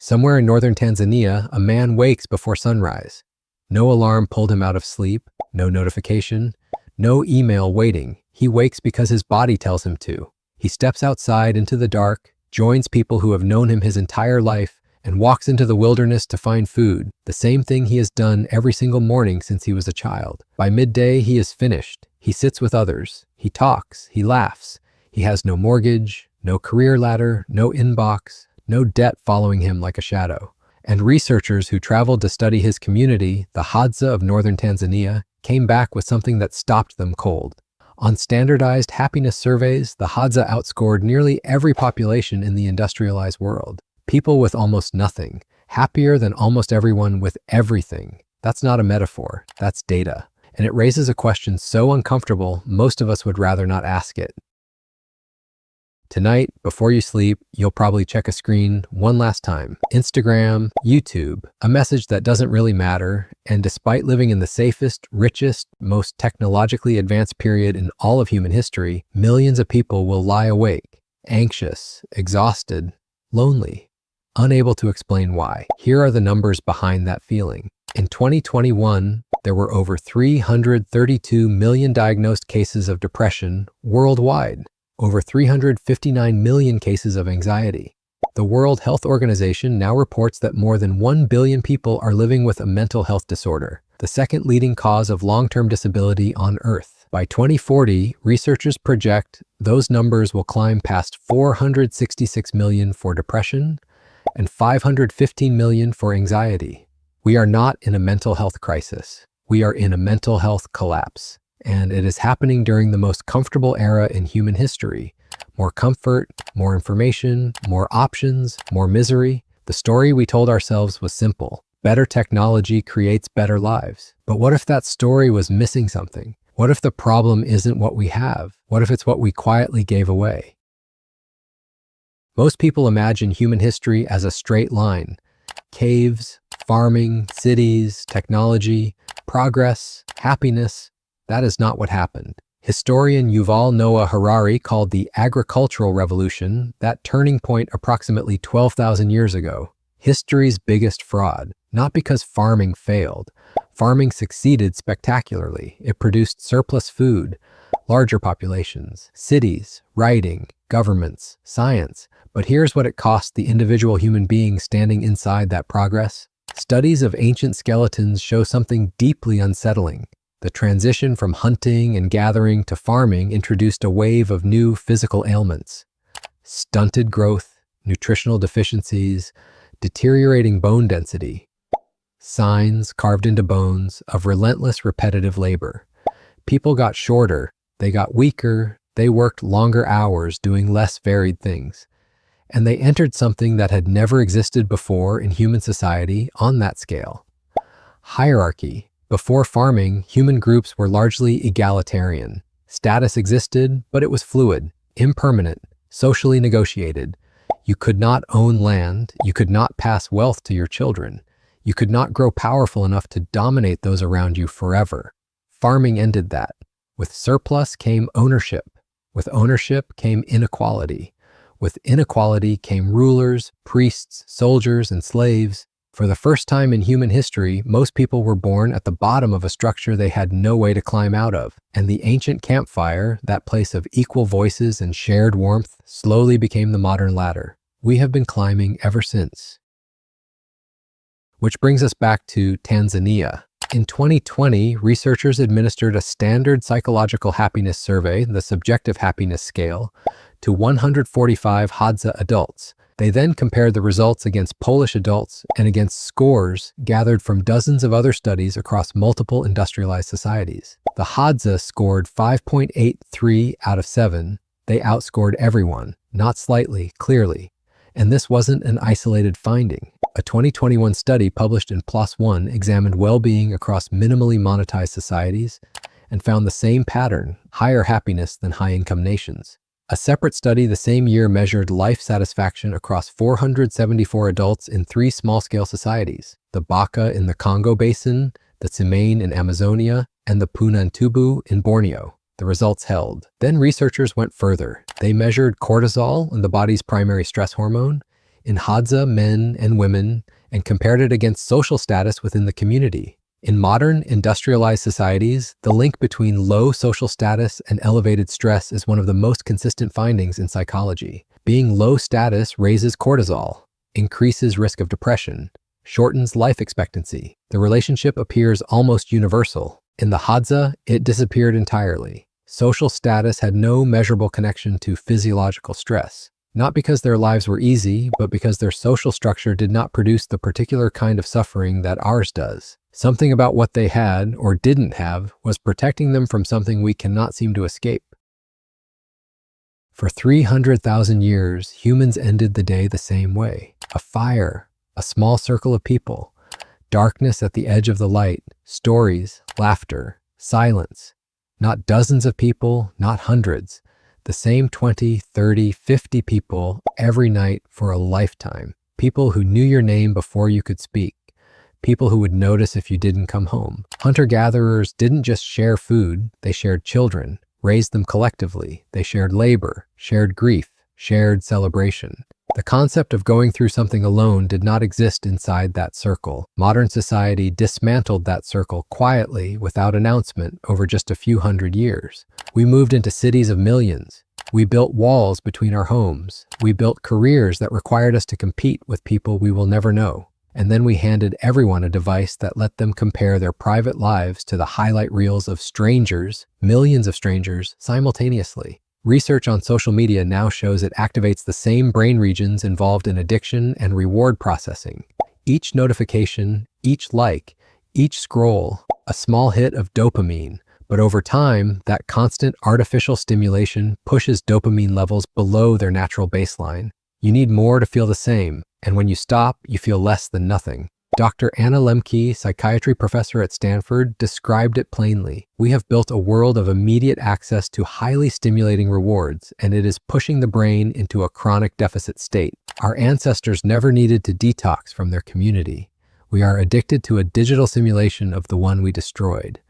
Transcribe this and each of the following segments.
Somewhere in northern Tanzania, a man wakes before sunrise. No alarm pulled him out of sleep, no notification, no email waiting. He wakes because his body tells him to. He steps outside into the dark, joins people who have known him his entire life, and walks into the wilderness to find food, the same thing he has done every single morning since he was a child. By midday, he is finished. He sits with others. He talks. He laughs. He has no mortgage, no career ladder, no inbox, no debt following him like a shadow. And researchers who traveled to study his community, the Hadza of northern Tanzania, came back with something that stopped them cold. On standardized happiness surveys, the Hadza outscored nearly every population in the industrialized world. People with almost nothing, happier than almost everyone with everything. That's not a metaphor, that's data. And it raises a question so uncomfortable, most of us would rather not ask it. Tonight, before you sleep, you'll probably check a screen one last time. Instagram, YouTube, a message that doesn't really matter, and despite living in the safest, richest, most technologically advanced period in all of human history, millions of people will lie awake, anxious, exhausted, lonely, unable to explain why. Here are the numbers behind that feeling. In 2021, there were over 332 million diagnosed cases of depression worldwide. Over 359 million cases of anxiety. The World Health Organization now reports that more than 1 billion people are living with a mental health disorder, the second leading cause of long-term disability on Earth. By 2040, researchers project those numbers will climb past 466 million for depression and 515 million for anxiety. We are not in a mental health crisis. We are in a mental health collapse. And it is happening during the most comfortable era in human history. More comfort, more information, more options, more misery. The story we told ourselves was simple. Better technology creates better lives. But what if that story was missing something? What if the problem isn't what we have? What if it's what we quietly gave away? Most people imagine human history as a straight line. Caves, farming, cities, technology, progress, happiness. That is not what happened. Historian Yuval Noah Harari called the agricultural revolution that turning point approximately 12,000 years ago history's biggest fraud. Not because farming failed. Farming succeeded spectacularly. It produced surplus food, larger populations, cities, writing, governments, science. But here's what it cost the individual human being standing inside that progress. Studies of ancient skeletons show something deeply unsettling. The transition from hunting and gathering to farming introduced a wave of new physical ailments. Stunted growth, nutritional deficiencies, deteriorating bone density. Signs carved into bones of relentless repetitive labor. People got shorter, they got weaker, they worked longer hours doing less varied things. And they entered something that had never existed before in human society on that scale. Hierarchy. Before farming, human groups were largely egalitarian. Status existed, but it was fluid, impermanent, socially negotiated. You could not own land, you could not pass wealth to your children. You could not grow powerful enough to dominate those around you forever. Farming ended that. With surplus came ownership. With ownership came inequality. With inequality came rulers, priests, soldiers, and slaves. For the first time in human history, most people were born at the bottom of a structure they had no way to climb out of. And the ancient campfire, that place of equal voices and shared warmth, slowly became the modern ladder. We have been climbing ever since. Which brings us back to Tanzania. In 2020, researchers administered a standard psychological happiness survey, the subjective happiness scale, to 145 Hadza adults. They then compared the results against Polish adults and against scores gathered from dozens of other studies across multiple industrialized societies. The Hadza scored 5.83 out of 7. They outscored everyone, not slightly, clearly. And this wasn't an isolated finding. A 2021 study published in PLOS ONE examined well-being across minimally monetized societies and found the same pattern, higher happiness than high-income nations. A separate study the same year measured life satisfaction across 474 adults in 3 small-scale societies, the Baka in the Congo Basin, the Tsimane in Amazonia, and the Punantubu in Borneo. The results held. Then researchers went further. They measured cortisol, the body's primary stress hormone, in Hadza men and women and compared it against social status within the community. In modern, industrialized societies, the link between low social status and elevated stress is one of the most consistent findings in psychology. Being low status raises cortisol, increases risk of depression, shortens life expectancy. The relationship appears almost universal. In the Hadza, it disappeared entirely. Social status had no measurable connection to physiological stress. Not because their lives were easy, but because their social structure did not produce the particular kind of suffering that ours does. Something about what they had, or didn't have, was protecting them from something we cannot seem to escape. For 300,000 years, humans ended the day the same way. A fire, a small circle of people, darkness at the edge of the light, stories, laughter, silence. Not dozens of people, not hundreds. The same 20, 30, 50 people every night for a lifetime. People who knew your name before you could speak. People who would notice if you didn't come home. Hunter-gatherers didn't just share food, they shared children, raised them collectively. They shared labor, shared grief, shared celebration. The concept of going through something alone did not exist inside that circle. Modern society dismantled that circle quietly without announcement over just a few hundred years. We moved into cities of millions. We built walls between our homes. We built careers that required us to compete with people we will never know. And then we handed everyone a device that let them compare their private lives to the highlight reels of strangers, millions of strangers, simultaneously. Research on social media now shows it activates the same brain regions involved in addiction and reward processing. Each notification, each like, each scroll, a small hit of dopamine. But over time, that constant artificial stimulation pushes dopamine levels below their natural baseline. You need more to feel the same, and when you stop, you feel less than nothing. Dr. Anna Lembke, psychiatry professor at Stanford, described it plainly. We have built a world of immediate access to highly stimulating rewards, and it is pushing the brain into a chronic deficit state. Our ancestors never needed to detox from their community. We are addicted to a digital simulation of the one we destroyed.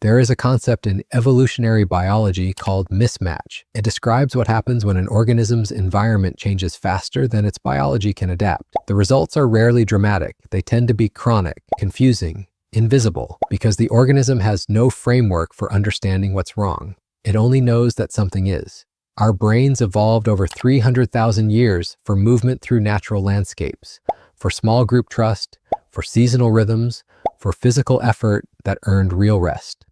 There is a concept in evolutionary biology called mismatch. It describes what happens when an organism's environment changes faster than its biology can adapt. The results are rarely dramatic. They tend to be chronic, confusing, invisible, because the organism has no framework for understanding what's wrong. It only knows that something is. Our brains evolved over 300,000 years for movement through natural landscapes, for small group trust, for seasonal rhythms, for physical effort that earned real rest.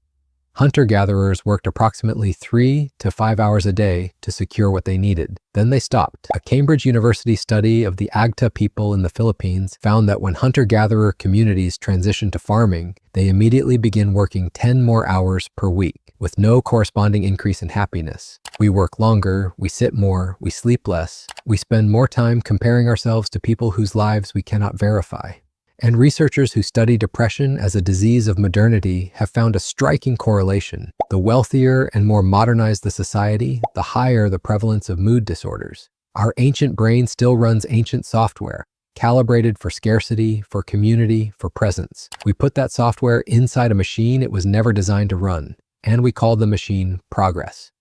Hunter-gatherers worked approximately 3 to 5 hours a day to secure what they needed. Then they stopped. A Cambridge University study of the Agta people in the Philippines found that when hunter-gatherer communities transition to farming, they immediately begin working 10 more hours per week, with no corresponding increase in happiness. We work longer, we sit more, we sleep less, we spend more time comparing ourselves to people whose lives we cannot verify. And researchers who study depression as a disease of modernity have found a striking correlation. The wealthier and more modernized the society, the higher the prevalence of mood disorders. Our ancient brain still runs ancient software, calibrated for scarcity, for community, for presence. We put that software inside a machine it was never designed to run, and we call the machine progress.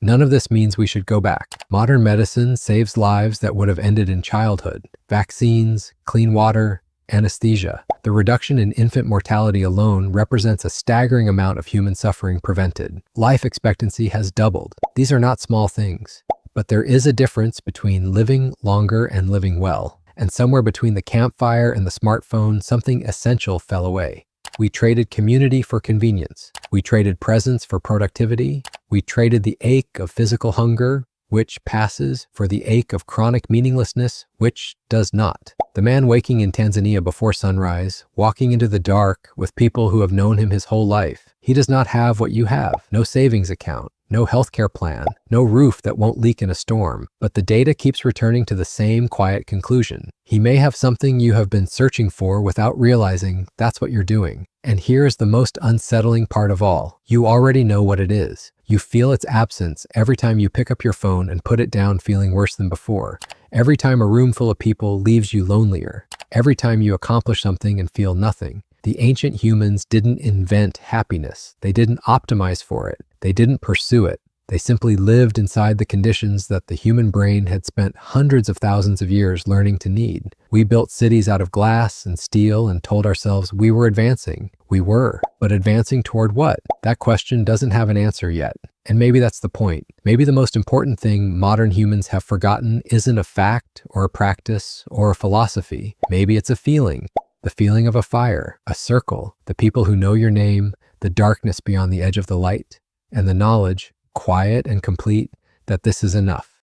None of this means we should go back. Modern medicine saves lives that would have ended in childhood. Vaccines, clean water, anesthesia. The reduction in infant mortality alone represents a staggering amount of human suffering prevented. Life expectancy has doubled. These are not small things. But there is a difference between living longer and living well. And somewhere between the campfire and the smartphone, something essential fell away. We traded community for convenience. We traded presence for productivity. We traded the ache of physical hunger, which passes, for the ache of chronic meaninglessness, which does not. The man waking in Tanzania before sunrise, walking into the dark with people who have known him his whole life. He does not have what you have. No savings account, no healthcare plan, no roof that won't leak in a storm. But the data keeps returning to the same quiet conclusion. He may have something you have been searching for without realizing that's what you're doing. And here is the most unsettling part of all. You already know what it is. You feel its absence every time you pick up your phone and put it down feeling worse than before. Every time a room full of people leaves you lonelier. Every time you accomplish something and feel nothing. The ancient humans didn't invent happiness. They didn't optimize for it. They didn't pursue it. They simply lived inside the conditions that the human brain had spent hundreds of thousands of years learning to need. We built cities out of glass and steel and told ourselves we were advancing. We were, but advancing toward what? That question doesn't have an answer yet. And maybe that's the point. Maybe the most important thing modern humans have forgotten isn't a fact or a practice or a philosophy. Maybe it's a feeling. The feeling of a fire, a circle, the people who know your name, the darkness beyond the edge of the light, and the knowledge, quiet and complete, that this is enough.